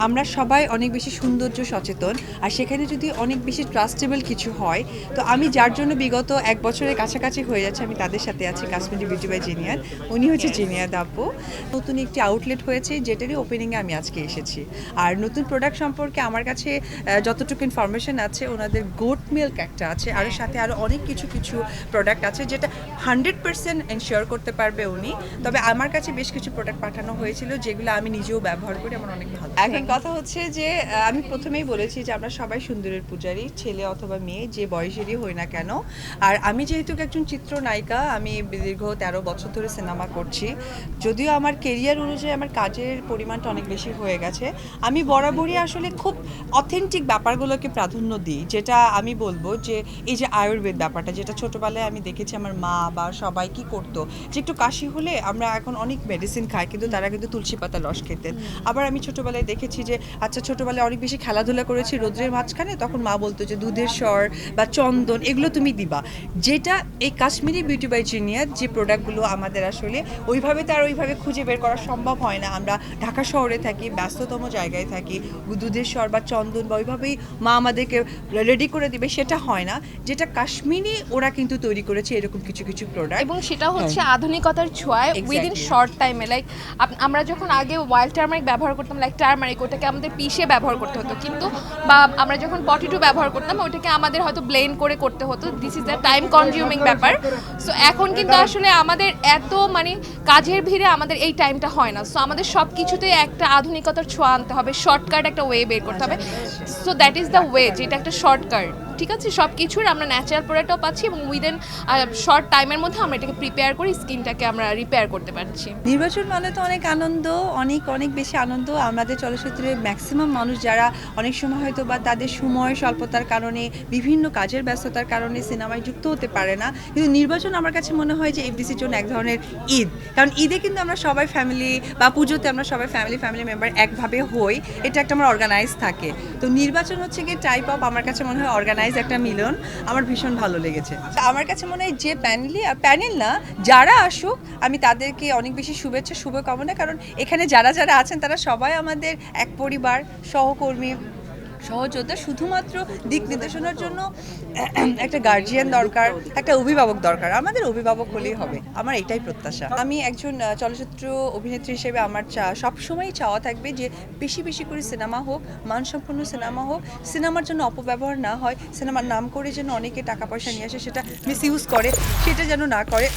আমরা সবাই অনেক বেশি সৌন্দর্য সচেতন, আর সেখানে যদি অনেক বেশি ট্রাস্টেবল কিছু হয়, তো আমি যার জন্য বিগত 1 বছরের কাছাকাছি হয়ে যাচ্ছে আমি তাদের সাথে আছি, কাশ্মীরি বিউটি বাই জিনিয়াত। উনি হচ্ছে জিনিয়াত আপু। নতুন একটি আউটলেট হয়েছে যেটারই ওপেনিংয়ে আমি আজকে এসেছি। আর নতুন প্রোডাক্ট সম্পর্কে আমার কাছে যতটুকু ইনফরমেশন আছে, ওনাদের গোট মিল্ক একটা আছে, আর সাথে আরও অনেক কিছু কিছু প্রোডাক্ট আছে যেটা 100% এনশিওর করতে পারবে উনি। তবে আমার কাছে বেশ কিছু প্রোডাক্ট পাঠানো হয়েছিল যেগুলো আমি নিজেও ব্যবহার করি, আমার অনেক ভালো। এখন কথা হচ্ছে যে আমি প্রথমেই বলেছি যে আমরা সবাই সুন্দরের পূজারী, ছেলে অথবা মেয়ে যে বয়সেরই হই না কেন। আর আমি যেহেতু একজন চিত্রনায়িকা, আমি দীর্ঘ 13 বছর ধরে সিনেমা করছি। যদিও আমার কেরিয়ার অনুযায়ী আমার কাজের পরিমাণটা অনেক বেশি হয়ে গেছে, আমি বরাবরই আসলে খুব অথেন্টিক ব্যাপারগুলোকে প্রাধান্য দিই। যেটা আমি বলবো যে এই যে আয়ুর্বেদ ব্যাপারটা, যেটা ছোটোবেলায় আমি দেখেছি আমার মা বা সবাই কি করতো, যে একটু কাশি হলে আমরা এখন অনেক মেডিসিন খাই, কিন্তু তারা কিন্তু তুলসী পাতা রস খেতেন। আবার আমি ছোটোবেলায় দেখেছি যে ছোটোবেলায় অনেক বেশি খেলাধুলা করেছি রোদ্রের মাঝখানে, তখন মা বলতো যে দুধের স্বর বা চন্দন এগুলো তুমি দিবা। যেটা এই কাশ্মীরি বিউটি বাই জিনিয়াত যে প্রোডাক্টগুলো আমাদের আসলে ওইভাবে তার ওইভাবে খুঁজে বের করা সম্ভব হয় না। আমরা ঢাকা শহরে থাকি, ব্যস্ততম জায়গায় থাকি, দুধের স্বর বা চন্দন বা ওইভাবেই মা আমাদেরকে রেডি করে দিবে সেটা হয় না। যেটা কাশ্মীরি ওরা কিন্তু তৈরি করেছে এরকম কিছু কিছু প্রোডাক্ট, এবং সেটা হচ্ছে আধুনিকতার ছোঁয়ায় উইদিন শর্ট টাইমে। লাইক আমরা যখন আগে ওয়াইল্ড টার্মারিক ব্যবহার করতাম, লাইক টার্মারিক, ওটাকে আমাদের পিষে ব্যবহার করতে হতো, কিন্তু বা আমরা যখন পটেটো ব্যবহার করতাম ওটাকে আমাদের হয়তো ব্লেন্ড করে করতে হতো। This is the time consuming ব্যাপার। সো এখন কিন্তু আসলে আমাদের এত কাজের ভিড়ে আমাদের এই টাইমটা হয় না। সো আমাদের সব কিছুতেই একটা আধুনিকতার ছোঁয়া আনতে হবে, শর্টকাট একটা ওয়ে বের করতে হবে। So that is the way, যেটা একটা শর্টকাট। ঠিক আছে, সব কিছুর আমরা ন্যাচারাল প্রোডাক্টও পাচ্ছি এবং উইদিন শর্ট টাইমের মধ্যে আমরা এটাকে প্রিপেয়ার করি, স্কিনটাকে আমরা রিপেয়ার করতে পারছি। নির্বাচন মানে তো অনেক আনন্দ, অনেক অনেক বেশি আনন্দ। আমাদের চলচ্চিত্রে ম্যাক্সিমাম মানুষ যারা অনেক সময় হয়তো বা তাদের সময় স্বল্পতার কারণে, বিভিন্ন কাজের ব্যস্ততার কারণে সিনেমায় যুক্ত হতে পারে না, কিন্তু নির্বাচন আমার কাছে মনে হয় যে এফডিসির জন্য এক ধরনের ঈদ। কারণ ঈদে কিন্তু আমরা সবাই ফ্যামিলি, বা পুজোতে আমরা সবাই ফ্যামিলি মেম্বার একভাবে হই, এটা একটা আমার অর্গানাইজ থাকে। তো নির্বাচন হচ্ছে গিয়ে টাইপ অফ আমার কাছে মনে হয় অর্গানাইজ একটা মিলন। আমার ভীষণ ভালো লেগেছে। আমার কাছে মনে হয় যে প্যানেল না, যারা আসুক আমি তাদেরকে অনেক বেশি শুভেচ্ছা, শুভকামনা। কারণ এখানে যারা যারা আছেন তারা সবাই আমাদের এক পরিবার, সহকর্মী, সহযোদ্ধা। শুধুমাত্র দিক নির্দেশনার জন্য একটা গার্জিয়ান দরকার, একটা অভিভাবক দরকার। আমাদের অভিভাবক হলেই হবে, আমার এটাই প্রত্যাশা। আমি একজন চলচ্চিত্র অভিনেত্রী হিসেবে আমার সবসময়ই চাওয়া থাকবে যে বেশি বেশি করে সিনেমা হোক, মানসম্পন্ন সিনেমা হোক, সিনেমার জন্য অপব্যবহার না হয়, সিনেমার নাম করে যেন অনেকে টাকা পয়সা নিয়ে আসে, সেটা মিস ইউজ করে, সেটা যেন না করে।